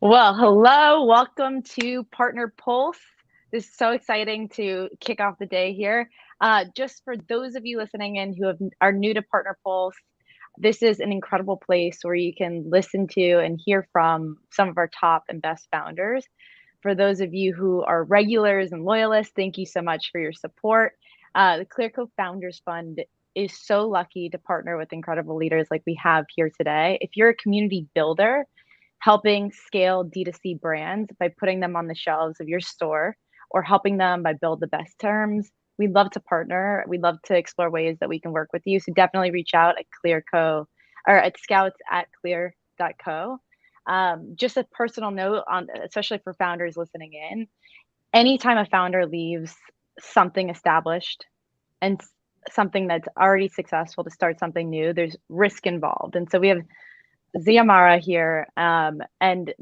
Well, hello, welcome to Partner Pulse. This is so exciting to kick off the day here. Just for those of you listening in who are new to Partner Pulse, this is an incredible place where you can listen to and hear from some of our top and best founders. For those of you who are regulars and loyalists, thank you so much for your support. The Clearco Founders Fund is so lucky to partner with incredible leaders like we have here today. If you're a community builder, helping scale D2C brands by putting them on the shelves of your store or helping them by build the best terms. We'd love to partner. We'd love to explore ways that we can work with you. So definitely reach out at Clearco or at scouts@clear.co. Just a personal note on, especially for founders listening in, anytime a founder leaves something established and something that's already successful to start something new, there's risk involved. And so we have Xiomara here, and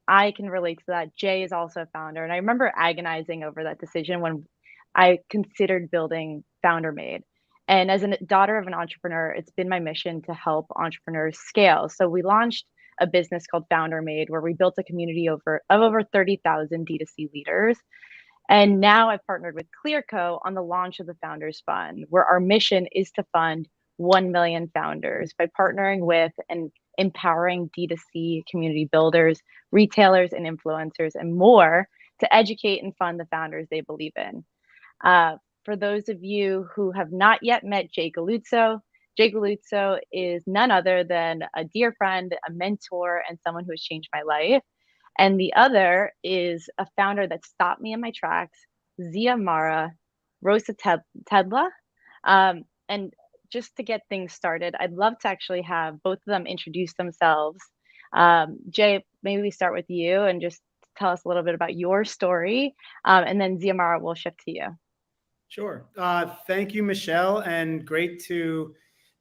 I can relate to that. Jay is also a founder, and I remember agonizing over that decision when I considered building Founder Made. And as a daughter of an entrepreneur, it's been my mission to help entrepreneurs scale. So we launched a business called Founder Made, where we built a community of over 30,000 D2C leaders. And now I've partnered with Clearco on the launch of the Founders Fund, where our mission is to fund 1 million founders by partnering with and empowering D2C community builders, retailers, and influencers, and more to educate and fund the founders they believe in. For those of you who have not yet met Jay Galluzzo is none other than a dear friend, a mentor, and someone who has changed my life. And the other is a founder that stopped me in my tracks, Zimara, Rosa-Tedla. And just to get things started, I'd love to actually have both of them introduce themselves. Jay, maybe we start with you and just tell us a little bit about your story. And then Zimara, will shift to you. Sure. Thank you, Michelle, and great to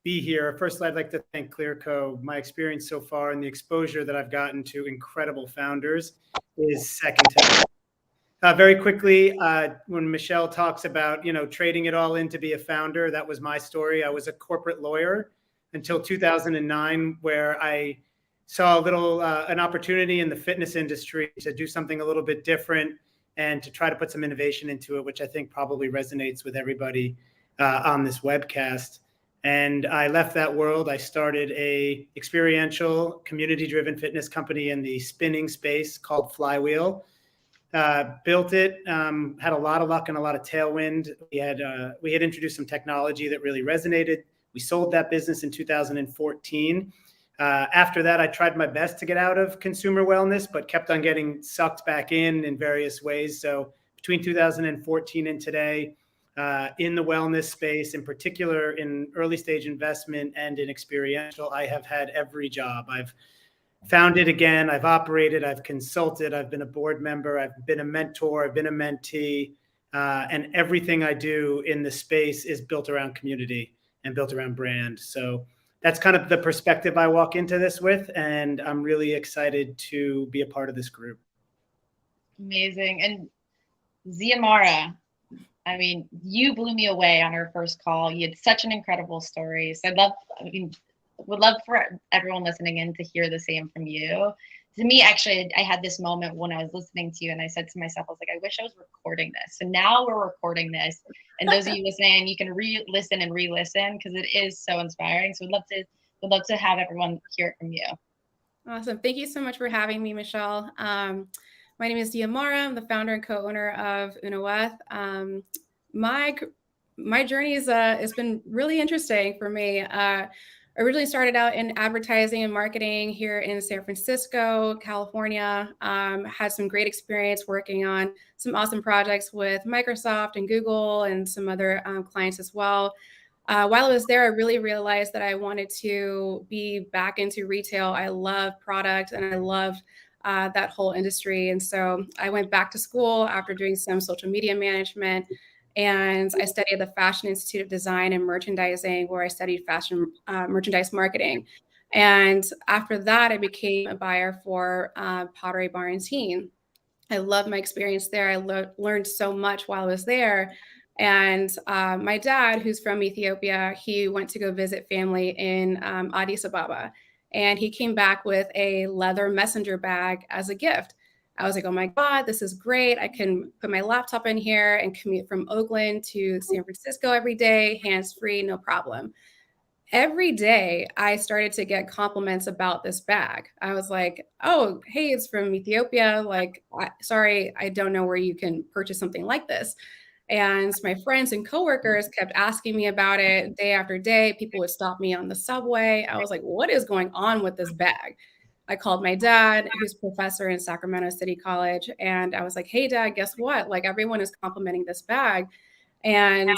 be here. First, I'd like to thank Clearco. My experience so far and the exposure that I've gotten to incredible founders is second to none. Very quickly, when Michelle talks about, trading it all in to be a founder, that was my story. I was a corporate lawyer until 2009, where I saw an opportunity in the fitness industry to do something a little bit different and to try to put some innovation into it, which I think probably resonates with everybody on this webcast. And I left that world. I started a experiential, community-driven fitness company in the spinning space called Flywheel. Built it, had a lot of luck and a lot of tailwind. We had introduced some technology that really resonated. We sold that business in 2014. After that, I tried my best to get out of consumer wellness, but kept on getting sucked back in various ways. So between 2014 and today, in the wellness space, in particular in early stage investment and in experiential, I have had every job. I've founded again, I've operated, I've consulted, I've been a board member, I've been a mentor, I've been a mentee, and everything I do in the space is built around community and built around brand. So that's kind of the perspective I walk into this with, and I'm really excited to be a part of this group. Amazing. And Xiomara, I mean, you blew me away on our first call. You had such an incredible story. So would love for everyone listening in to hear the same from you. To me, actually, I had this moment when I was listening to you, and I said to myself, I was like, I wish I was recording this. So now we're recording this. And those of you listening, you can re-listen and re-listen because it is so inspiring. So we'd love to have everyone hear it from you. Awesome. Thank you so much for having me, Michelle. My name is Diona. I'm the founder and co-owner of UnoEth. My journey has been really interesting for me. Originally started out in advertising and marketing here in San Francisco, California. Had some great experience working on some awesome projects with Microsoft and Google and some other clients as well. While I was there, I really realized that I wanted to be back into retail. I love product and I love that whole industry. And so I went back to school after doing some social media management. And I studied at the Fashion Institute of Design and Merchandising, where I studied fashion merchandise marketing. And after that, I became a buyer for Pottery Barn & Teen. I loved my experience there. I learned so much while I was there. And my dad, who's from Ethiopia, he went to go visit family in Addis Ababa. and he came back with a leather messenger bag as a gift. I was like, oh my God, this is great. I can put my laptop in here and commute from Oakland to San Francisco every day, hands-free, no problem. Every day I started to get compliments about this bag. I was like, oh, hey, it's from Ethiopia. Like, sorry, I don't know where you can purchase something like this. And my friends and coworkers kept asking me about it day after day. People would stop me on the subway. I was like, what is going on with this bag? I called my dad, who's a professor in Sacramento City College. And I was like, hey, Dad, guess what? Like, everyone is complimenting this bag. And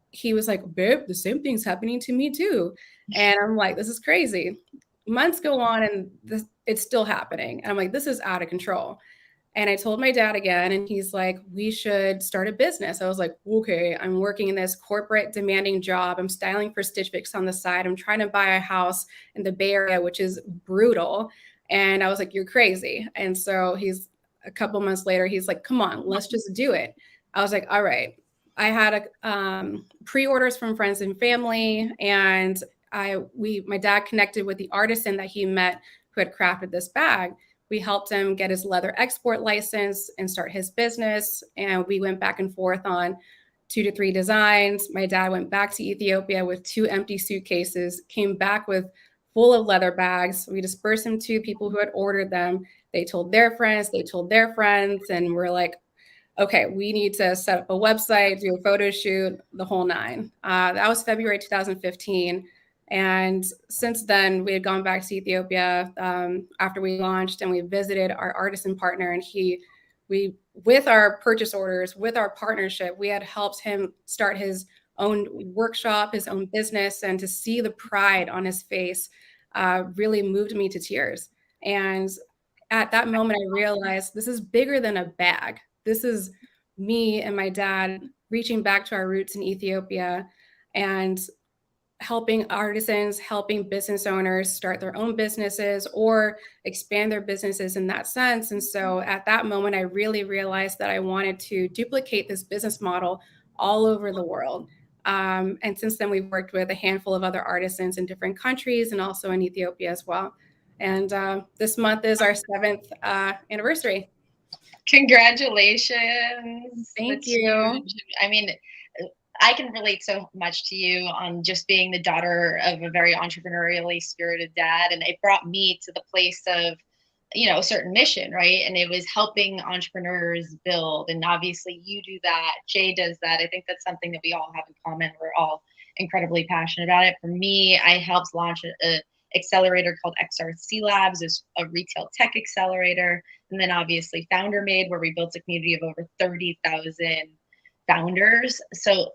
he was like, babe, the same thing's happening to me too. And I'm like, this is crazy. Months go on and it's still happening. And I'm like, this is out of control. And I told my dad again, and he's like, we should start a business. I was like, okay, I'm working in this corporate demanding job. I'm styling for Stitch Fix on the side. I'm trying to buy a house in the Bay Area, which is brutal. And I was like, you're crazy. And so he's a couple months later, he's like, come on, let's just do it. I was like, all right. I had pre-orders from friends and family, and my dad connected with the artisan that he met who had crafted this bag. We helped him get his leather export license and start his business. And we went back and forth on 2 to 3 designs. My dad went back to Ethiopia with 2 empty suitcases, came back with full of leather bags. We dispersed them to people who had ordered them. They told their friends, and we're like, okay, we need to set up a website, do a photo shoot, the whole 9. That was February 2015. And since then, we had gone back to Ethiopia after we launched, and we visited our artisan partner. And we, with our purchase orders, with our partnership, we had helped him start his own workshop, his own business, and to see the pride on his face really moved me to tears. And at that moment, I realized this is bigger than a bag. This is me and my dad reaching back to our roots in Ethiopia and helping artisans, helping business owners start their own businesses or expand their businesses in that sense. And so at that moment, I really realized that I wanted to duplicate this business model all over the world. And since then, we've worked with a handful of other artisans in different countries and also in Ethiopia as well. And this month is our 7th anniversary. Congratulations. Thank you. Huge. I mean, I can relate so much to you on just being the daughter of a very entrepreneurially spirited dad. And it brought me to the place of, a certain mission, right? And it was helping entrepreneurs build. And obviously you do that. Jay does that. I think that's something that we all have in common. We're all incredibly passionate about it. For me, I helped launch a accelerator called XRC Labs. It's a retail tech accelerator. And then obviously Founder Made, where we built a community of over 30,000 founders. So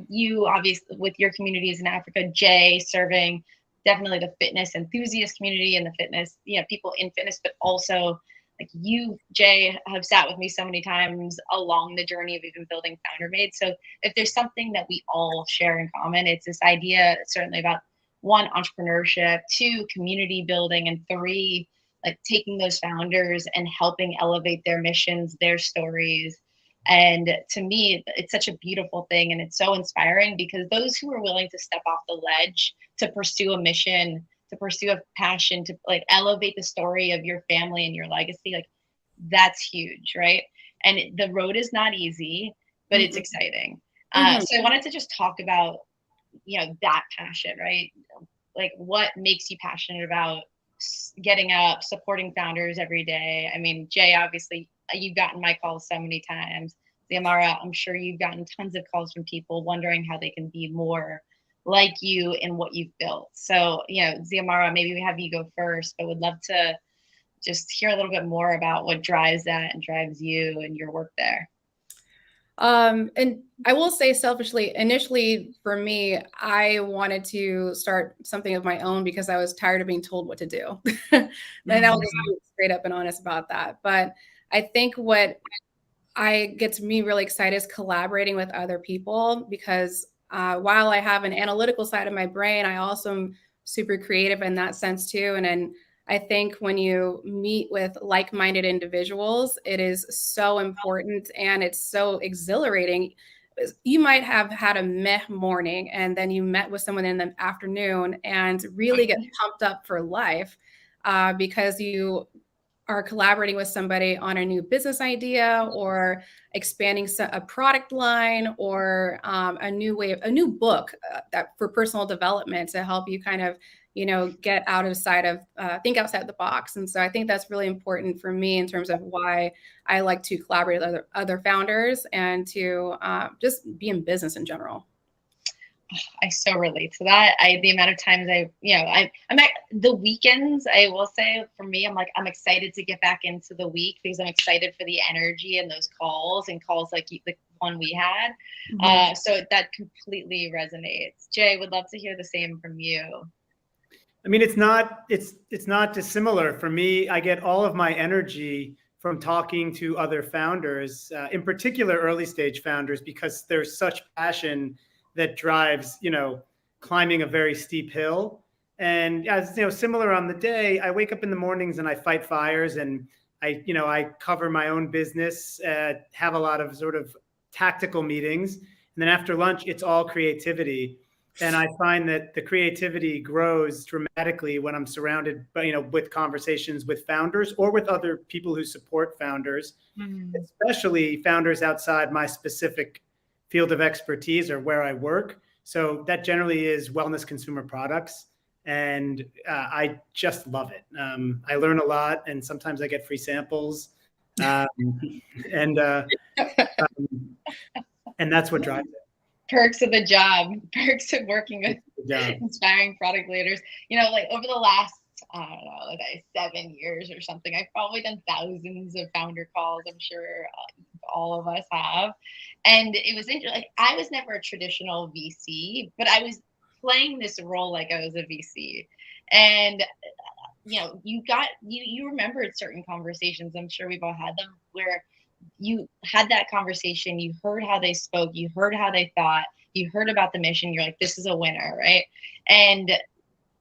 you obviously with your communities in Africa, Jay serving definitely the fitness enthusiast community and the fitness, people in fitness, but also like you, Jay, have sat with me so many times along the journey of even building Founder Made. So if there's something that we all share in common, it's this idea certainly about 1, entrepreneurship, 2, community building, and 3, like taking those founders and helping elevate their missions, their stories. And to me, it's such a beautiful thing. And it's so inspiring because those who are willing to step off the ledge to pursue a mission, to pursue a passion, to like elevate the story of your family and your legacy, like that's huge, right? And the road is not easy, but it's exciting. So I wanted to just talk about, that passion, right? Like what makes you passionate about getting up, supporting founders every day? I mean, Jay, obviously you've gotten my calls so many times. Xiomara, I'm sure you've gotten tons of calls from people wondering how they can be more like you in what you've built. So, Xiomara, maybe we have you go first, but would love to just hear a little bit more about what drives that and drives you and your work there. And I will say selfishly, initially for me, I wanted to start something of my own because I was tired of being told what to do. And I'll just be straight up and honest about that. But I think what gets me really excited is collaborating with other people because while I have an analytical side of my brain, I also am super creative in that sense too. And then I think when you meet with like-minded individuals, it is so important and it's so exhilarating. you might have had a meh morning and then you met with someone in the afternoon and really get pumped up for life because you are collaborating with somebody on a new business idea or expanding a product line or a new book that for personal development to help you kind of, get think outside the box. And so I think that's really important for me in terms of why I like to collaborate with other founders and to just be in business in general. I so relate to that. The amount of times I'm at the weekends, I will say for me, I'm excited to get back into the week because I'm excited for the energy and those calls like the one we had. Mm-hmm. So that completely resonates. Jay, would love to hear the same from you. I mean, it's not dissimilar for me. I get all of my energy from talking to other founders, in particular early stage founders, because there's such passion that drives, climbing a very steep hill. And as similar on the day, I wake up in the mornings and I fight fires, and I cover my own business, have a lot of sort of tactical meetings, and then after lunch, it's all creativity. And I find that the creativity grows dramatically when I'm surrounded by, with conversations with founders or with other people who support founders, especially founders outside my specific field of expertise or where I work. So that generally is wellness consumer products. And I just love it. I learn a lot, and sometimes I get free samples. And that's what drives it. Perks of the job, perks of working with inspiring product leaders. Over the last, 7 years or something, I've probably done thousands of founder calls. I'm sure all of us have. And it was interesting. I was never a traditional VC, but I was playing this role like I was a VC. And, you remembered certain conversations. I'm sure we've all had them where you had that conversation, you heard how they spoke, you heard how they thought, you heard about the mission, you're like, this is a winner, right? And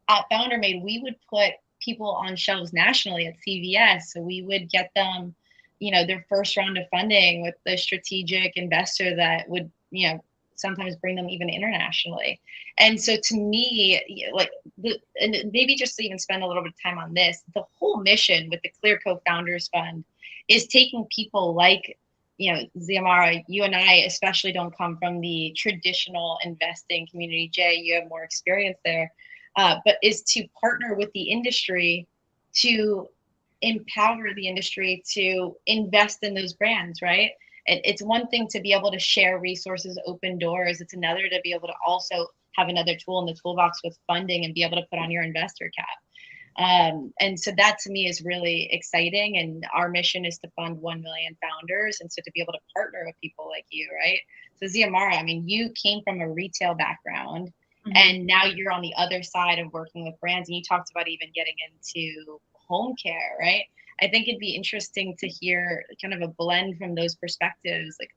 at FounderMade, we would put people on shelves nationally at CVS. So we would get them, their first round of funding with the strategic investor that would, sometimes bring them even internationally. And so to me, and maybe just to even spend a little bit of time on this, the whole mission with the Clearco Founders Fund is taking people like, Zimara, you and I especially don't come from the traditional investing community. Jay, you have more experience there, but is to partner with the industry to empower the industry to invest in those brands, right? It's one thing to be able to share resources, open doors. It's another to be able to also have another tool in the toolbox with funding and be able to put on your investor cap. And so that to me is really exciting. And our mission is to fund 1 million founders. And so to be able to partner with people like you, right? So Xiomara, you came from a retail background, and now you're on the other side of working with brands. And you talked about even getting into home care, right? I think it'd be interesting to hear kind of a blend from those perspectives, like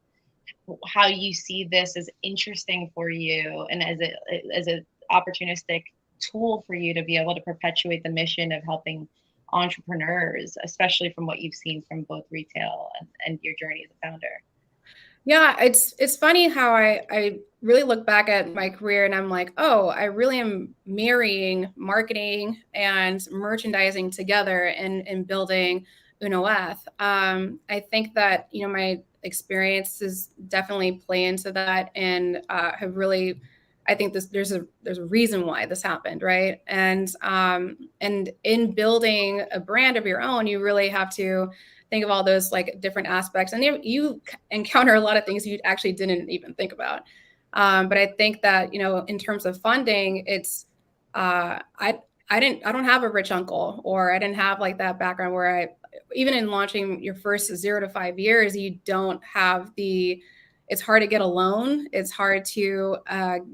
how you see this as interesting for you and as a opportunistic tool for you to be able to perpetuate the mission of helping entrepreneurs, especially from what you've seen from both retail and your journey as a founder. Yeah, it's funny how I really look back at my career and I'm like, oh, I really am marrying marketing and merchandising together in building UnoEth. I think that, my experiences definitely play into that and have really, I think there's a reason why this happened, right? And in building a brand of your own, you really have to think of all those different aspects, and you encounter a lot of things you actually didn't even think about. But I think that in terms of funding, it's I don't have a rich uncle, or I didn't have that background where even in launching your first 0 to 5 years, you don't have it's hard to get a loan. It's hard to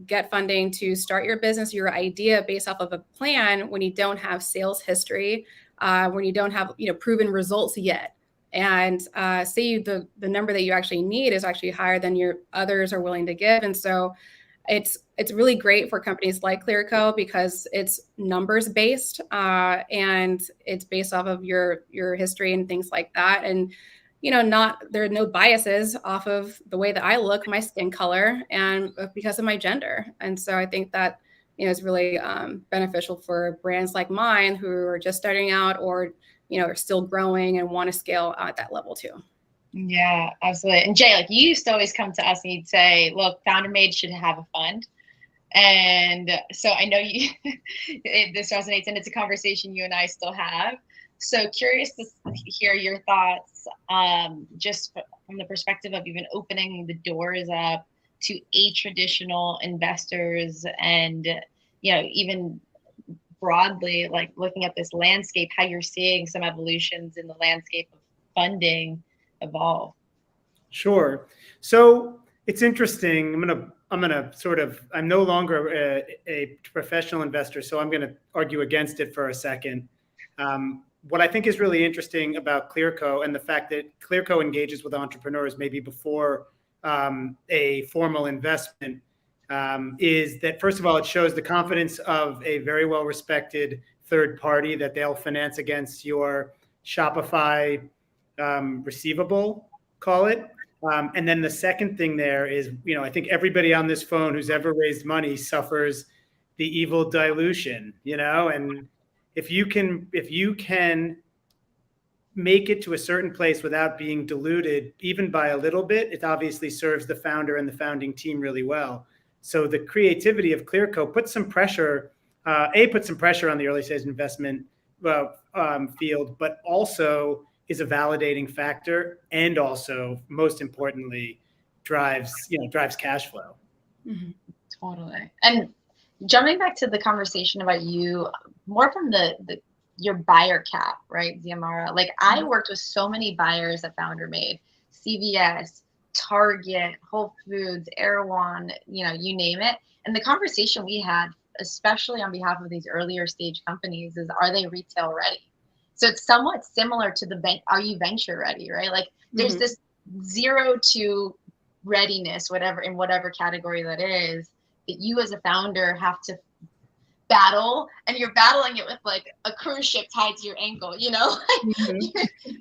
get funding to start your business, your idea based off of a plan when you don't have sales history, when you don't have proven results yet. And say the number that you actually need is actually higher than your others are willing to give. And so it's really great for companies like Clearco because it's numbers based and it's based off of your history and things like that. And there are no biases off of the way that I look, my skin color, and because of my gender. And so I think that, is really beneficial for brands like mine who are just starting out or, are still growing and want to scale at that level too. Yeah, absolutely. And Jay, like, you used to always come to us and you'd say, look, Founder Made should have a fund. And so I know this resonates, and it's a conversation you and I still have. So curious to hear your thoughts, just from the perspective of even opening the doors up to traditional investors, and even broadly, like looking at this landscape, how you're seeing some evolutions in the landscape of funding evolve. Sure. So it's interesting. I'm no longer a professional investor, so I'm going to argue against it for a second. What I think is really interesting about Clearco, and the fact that Clearco engages with entrepreneurs maybe before a formal investment, is that, first of all, it shows the confidence of a very well-respected third party that they'll finance against your Shopify receivable, call it. And then the second thing there is, I think everybody on this phone who's ever raised money suffers the evil dilution, and if you can make it to a certain place without being diluted, even by a little bit, it obviously serves the founder and the founding team really well. So the creativity of Clearco puts some pressure on the early stage investment field, but also is a validating factor, and also, most importantly, drives cash flow. Mm-hmm. Totally. And jumping back to the conversation about you, more from your buyer cap, right, Zimara? Like, I worked with so many buyers at Founder Made, CVS, Target, Whole Foods, Erewhon, you name it. And the conversation we had, especially on behalf of these earlier stage companies, is, are they retail ready? So it's somewhat similar to are you venture ready, right? Like, there's this 0 to readiness, whatever category that is, that you as a founder have to battle, and you're battling it with like a cruise ship tied to your ankle,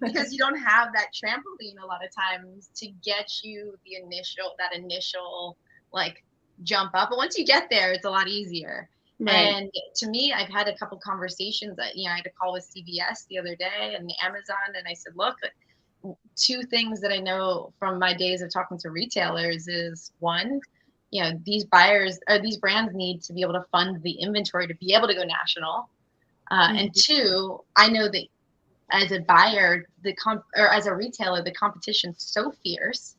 because you don't have that trampoline a lot of times to get you that initial like jump up. But once you get there, it's a lot easier. Right. And to me, I've had a couple conversations that, I had a call with CVS the other day and Amazon, and I said, look, 2 things that I know from my days of talking to retailers is, one, these buyers or these brands need to be able to fund the inventory to be able to go national. And 2, I know that as a buyer, or as a retailer, the competition's so fierce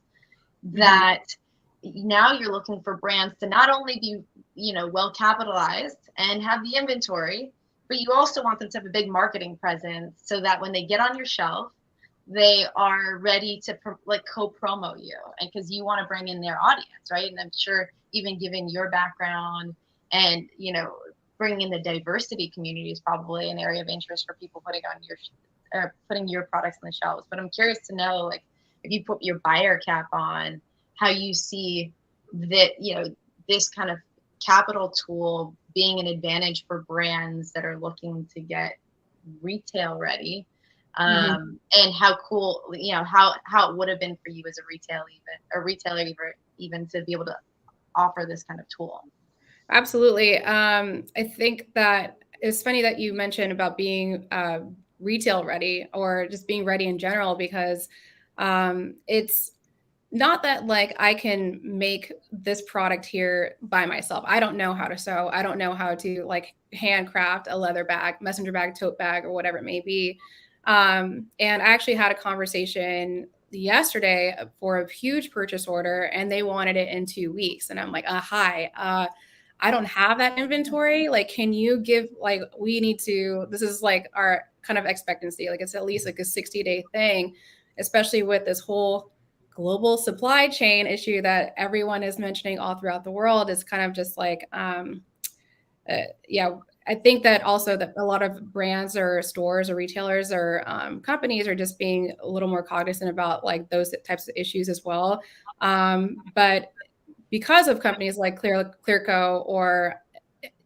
that now you're looking for brands to not only be, well capitalized and have the inventory, but you also want them to have a big marketing presence so that when they get on your shelf, they are ready to co-promo you, and because you want to bring in their audience, right? And I'm sure, even given your background and bringing in the diversity community is probably an area of interest for people putting your products on the shelves. But I'm curious to know, like, if you put your buyer cap on, how you see that this kind of capital tool being an advantage for brands that are looking to get retail ready. And how cool, how it would have been for you as a retailer even to be able to offer this kind of tool. Absolutely. I think that it's funny that you mentioned about being retail ready, or just being ready in general, because it's not that like I can make this product here by myself. I don't know how to sew. I don't know how to like handcraft a leather bag, messenger bag, tote bag, or whatever it may be. And I actually had a conversation yesterday for a huge purchase order, and they wanted it in 2 weeks. And I'm like, hi, I don't have that inventory. Like, can you give, like, this is like our kind of expectancy. Like, it's at least like a 60-day thing, especially with this whole global supply chain issue that everyone is mentioning all throughout the world. Is kind of just like, I think that also that a lot of brands or stores or retailers or companies are just being a little more cognizant about like those types of issues as well. But because of companies like Clearco, or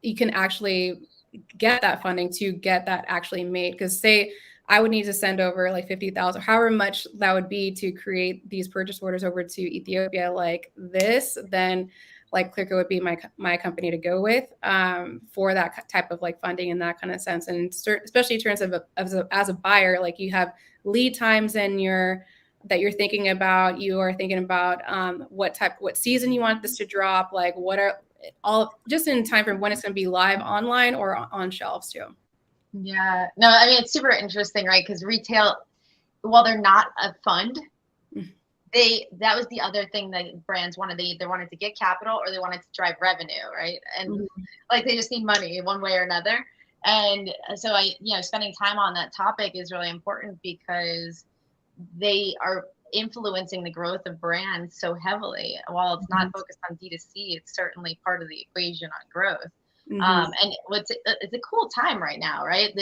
you can actually get that funding to get that actually made. Because say I would need to send over like 50,000, however much that would be to create these purchase orders over to Ethiopia like this, then like Clearco would be my company to go with for that type of like funding in that kind of sense. And especially in terms of as a buyer, like you have lead times and that you're thinking about, you are thinking about what season you want this to drop, like what are all just in time for when it's going to be live online or on shelves too. Yeah, no, I mean, it's super interesting, right? Because retail, while they're not a fund, that was the other thing that brands wanted. They either wanted to get capital or they wanted to drive revenue, right? And like they just need money one way or another. And so spending time on that topic is really important because they are influencing the growth of brands so heavily. While it's not focused on D2C, it's certainly part of the equation on growth. And it's a cool time right now, right?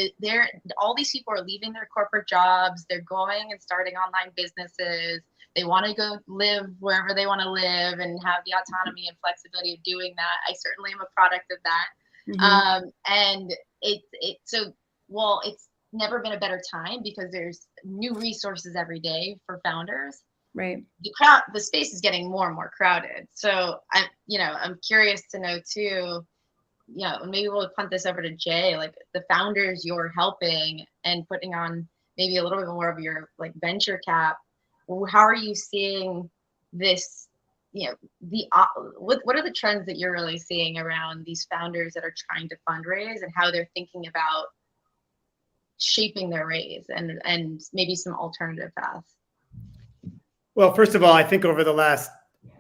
All these people are leaving their corporate jobs. They're going and starting online businesses. They want to go live wherever they want to live and have the autonomy and flexibility of doing that. I certainly am a product of that. And it's never been a better time because there's new resources every day for founders. Right. The space is getting more and more crowded. So I'm curious to know too, maybe we'll punt this over to Jay, like the founders you're helping and putting on maybe a little bit more of your like venture cap. How are you seeing this? What are the trends that you're really seeing around these founders that are trying to fundraise and how they're thinking about shaping their raise and maybe some alternative paths? Well, first of all, I think over the last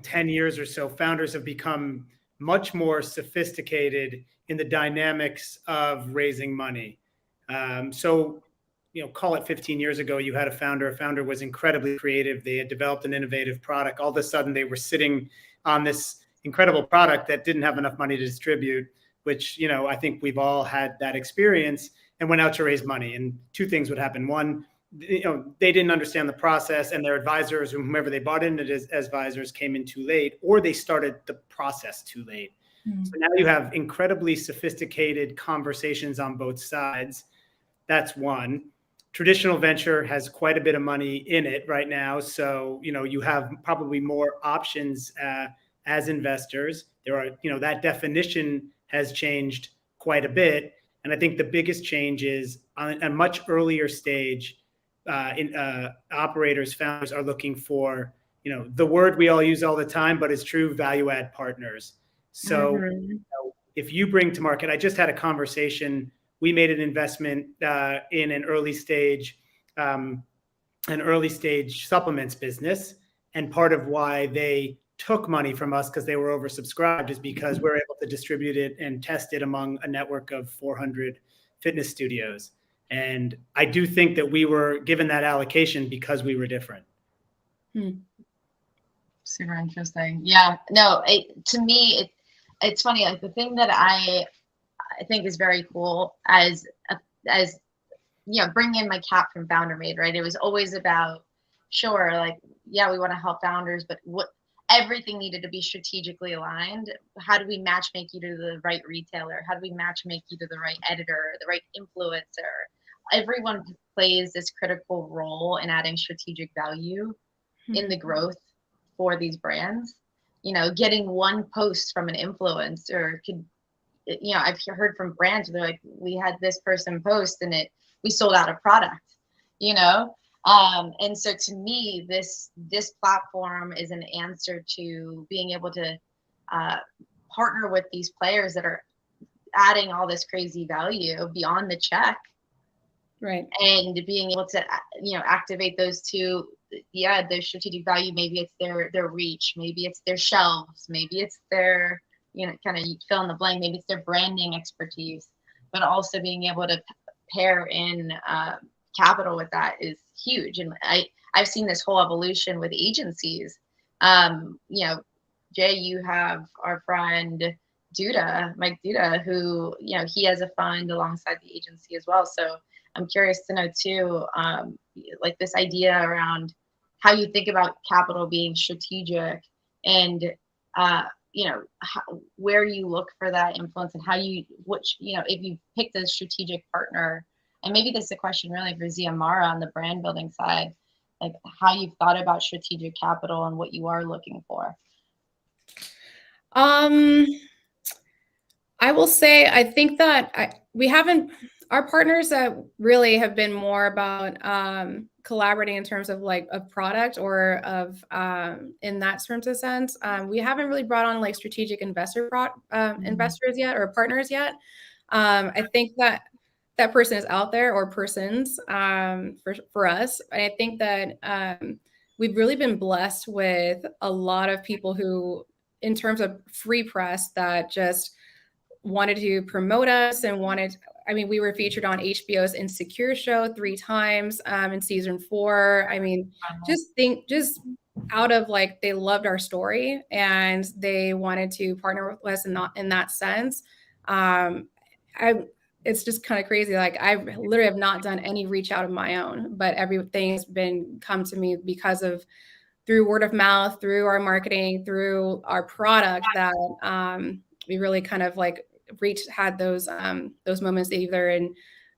10 years or so, founders have become much more sophisticated in the dynamics of raising money. Call it 15 years ago, you had a founder was incredibly creative. They had developed an innovative product. All of a sudden they were sitting on this incredible product that didn't have enough money to distribute, which, I think we've all had that experience, and went out to raise money. And two things would happen. One, they didn't understand the process, and their advisors, or whomever they bought in as advisors, came in too late, or they started the process too late. So now you have incredibly sophisticated conversations on both sides. That's one. Traditional venture has quite a bit of money in it right now. So, you have probably more options as investors. There are, that definition has changed quite a bit. And I think the biggest change is on a much earlier stage, operators, founders are looking for, the word we all use all the time, but it's true, value add partners. So if you bring to market, I just had a conversation. We made an investment in an early stage supplements business. And part of why they took money from us, because they were oversubscribed, is because we're able to distribute it and test it among a network of 400 fitness studios. And I do think that we were given that allocation because we were different. Super interesting. Yeah, no, to me, it's funny. Like the thing that I think is very cool as bringing in my cap from Founder Made, right? It was always about, sure, like, yeah, we want to help founders, but everything needed to be strategically aligned. How do we match make you to the right retailer? How do we match make you to the right editor, the right influencer? Everyone plays this critical role in adding strategic value in the growth for these brands. Getting one post from an influencer could, I've heard from brands where they're like, we had this person post and we sold out a product, and so to me, this platform is an answer to being able to partner with these players that are adding all this crazy value beyond the check. Right. And being able to, activate those two, their strategic value. Maybe it's their reach, maybe it's their shelves, maybe it's their, kind of fill in the blank, maybe it's their branding expertise, but also being able to pair in capital with that is huge. And I've seen this whole evolution with agencies. Jay, you have our friend Mike Duda, who, he has a fund alongside the agency as well. So I'm curious to know too, like this idea around how you think about capital being strategic and, where you look for that influence and if you picked a strategic partner, And maybe this is a question really for Xiomara on the brand building side, like how you've thought about strategic capital and what you are looking for. I will say, I think that our partners that really have been more about collaborating in terms of like a product or of in that terms of sense. We haven't really brought on like strategic investors yet or partners yet. I think that person is out there, or persons for us. And I think that we've really been blessed with a lot of people who, in terms of free press, that just wanted to promote us and we were featured on HBO's Insecure show 3 times in season 4. I mean, just out of like, they loved our story and they wanted to partner with us in that sense. It's just kind of crazy. Like, I literally have not done any reach out of my own, but everything's come to me because of through word of mouth, through our marketing, through our product, that we really kind of like had those moments either in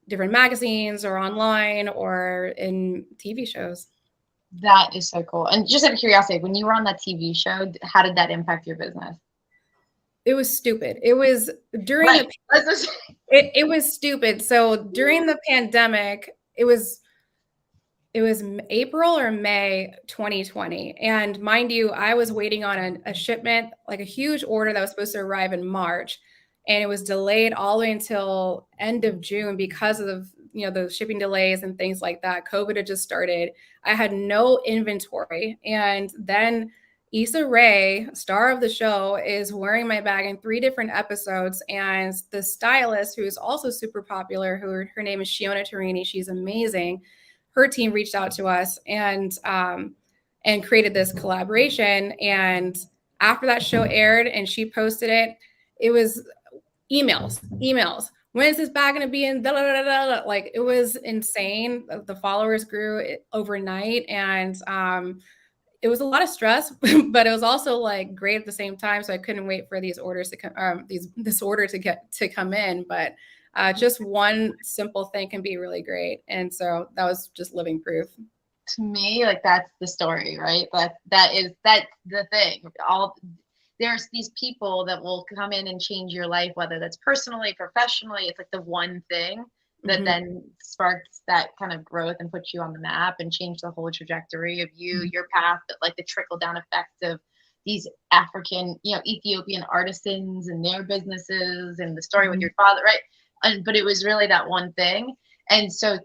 different magazines or online or in TV shows. That is so cool. And just out of curiosity, when you were on that TV show, how did that impact your business? It was stupid. It was during it was stupid. So during the pandemic, it was April or May 2020. And mind you, I was waiting on a shipment, like a huge order that was supposed to arrive in March. And it was delayed all the way until end of June because of, the shipping delays and things like that. COVID had just started. I had no inventory. And then Issa Rae, star of the show, is wearing my bag in 3 different episodes. And the stylist, who is also super popular, her name is Xiomara, she's amazing. Her team reached out to us and created this collaboration. And after that show aired and she posted it, it was emails. When is this bag going to be in? Like, it was insane. The followers grew overnight, and it was a lot of stress, but it was also like great at the same time. So I couldn't wait for these orders to come, this order to come in. But just one simple thing can be really great, and so that was just living proof. To me, like, that's the story, right? That's the thing. There's these people that will come in and change your life, whether that's personally, professionally. It's like the one thing that then sparks that kind of growth and puts you on the map and change the whole trajectory of your path, but like the trickle down effect of these African, Ethiopian artisans and their businesses and the story with your father, right? But it was really that one thing. And so,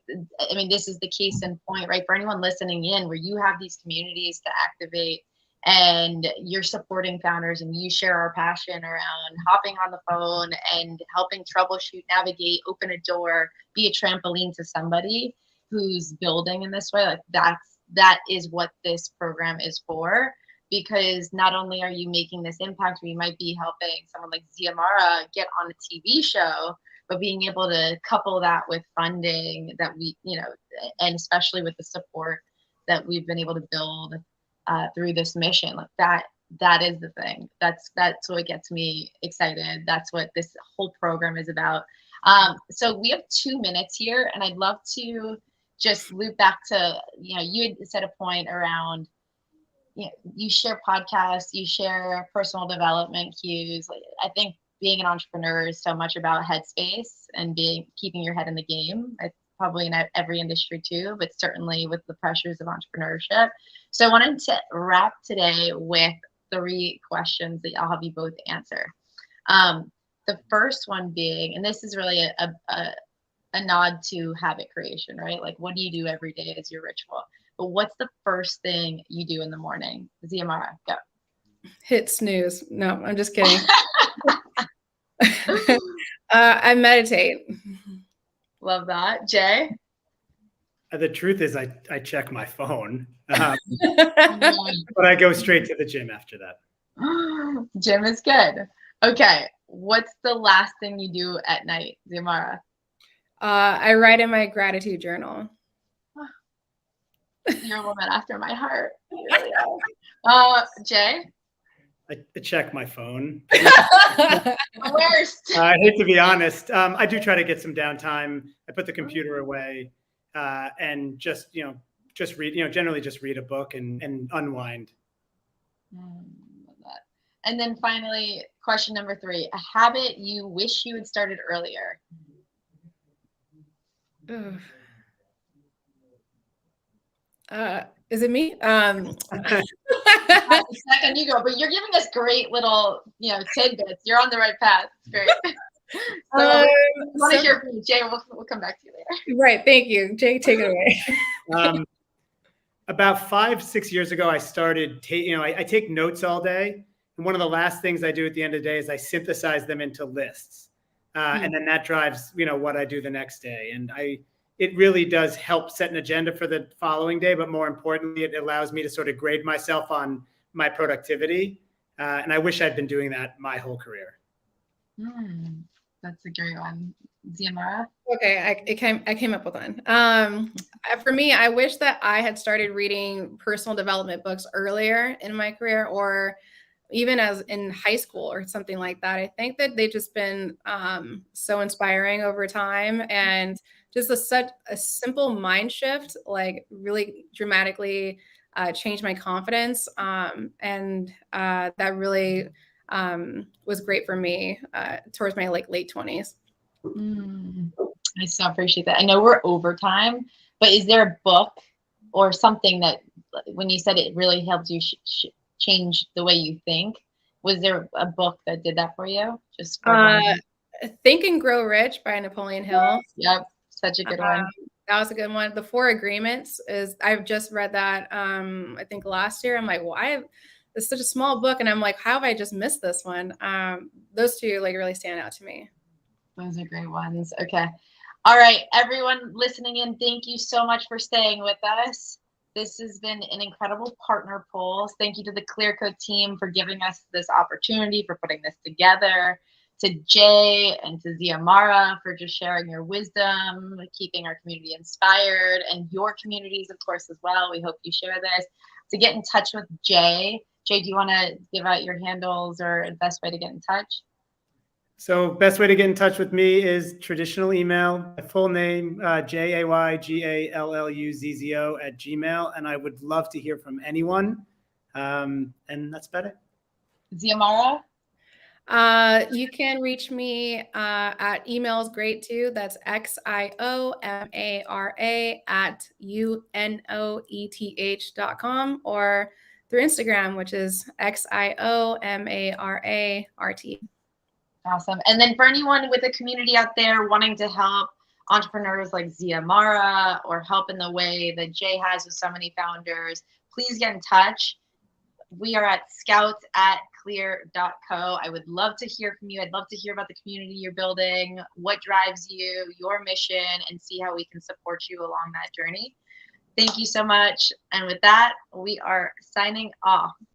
I mean, this is the case in point, right? For anyone listening in, where you have these communities to activate and you're supporting founders and you share our passion around hopping on the phone and helping troubleshoot, navigate, open a door, be a trampoline to somebody who's building in this way. Like, that is what this program is for, because not only are you making this impact, where you might be helping someone like Zimara get on a TV show, but being able to couple that with funding that we, and especially with the support that we've been able to build through this mission, like that is the thing. That's what gets me excited. That's what this whole program is about. So we have 2 minutes here, and I'd love to just loop back to, you had said a point around, you share podcasts, you share personal development cues. I think being an entrepreneur is so much about headspace and keeping your head in the game. It's probably in every industry too, but certainly with the pressures of entrepreneurship. So I wanted to wrap today with 3 questions that I'll have you both answer. The first one being, and this is really a nod to habit creation, right? Like, what do you do every day as your ritual? But what's the first thing you do in the morning? Zimara, go. Hit snooze. No, I'm just kidding. I meditate. Love that. Jay? The truth is I check my phone, but I go straight to the gym after that. Gym is good. Okay. What's the last thing you do at night, Zimara? I write in my gratitude journal. You're a woman after my heart. You really are. Jay? I check my phone. Worst. I hate to be honest. I do try to get some downtime. I put the computer away and just read, generally just read a book and unwind. Love that. And then finally, question number 3, a habit you wish you had started earlier. Is it me? Second, you go, but you're giving us great little, tidbits. You're on the right path. It's great. So I want to hear from you, Jay. We'll come back to you later. Right. Thank you, Jay. Take it away. About 5-6 years ago, I started, I take notes all day. And one of the last things I do at the end of the day is I synthesize them into lists. And then that drives, what I do the next day. And it really does help set an agenda for the following day. But more importantly, it allows me to sort of grade myself on my productivity. And I wish I'd been doing that my whole career. That's a great one. Zimara? Okay, I came up with one. For me, I wish that I had started reading personal development books earlier in my career, or even as in high school or something like that. I think that they've just been so inspiring over time, and just such a simple mind shift, like really dramatically changed my confidence, and that really was great for me towards my late 20s. I so appreciate that. I know we're over time, but is there a book or something that, when you said it really helped you change the way you think, was there a book that did that for you? Just Think and Grow Rich by Napoleon Hill. Yep, such a good one. That was a good one. The 4 Agreements I've just read that I think last year. I'm like, well, it's such a small book, and I'm like, how have I just missed this one? Those 2 really stand out to me. Those are great ones. Okay. All right, everyone listening in, thank you so much for staying with us. This has been an incredible partner polls. Thank you to the Clearco team for giving us this opportunity, for putting this together. To Jay and to Xiomara for just sharing your wisdom, keeping our community inspired, and your communities, of course, as well. We hope you share this. To get in touch with Jay. Jay, do you want to give out your handles or the best way to get in touch? So best way to get in touch with me is traditional email, my full name, JayGalluzzo@gmail, and I would love to hear from anyone. And that's about it. Xiomara? You can reach me at emails, great too. That's xiomara@unoeth.com, or through Instagram, which is xiomara.rt. Awesome. And then for anyone with a community out there wanting to help entrepreneurs like Zimara, or help in the way that Jay has with so many founders, please get in touch. We are at scouts@clear.co. I would love to hear from you. I'd love to hear about the community you're building, what drives you, your mission, and see how we can support you along that journey. Thank you so much. And with that, we are signing off.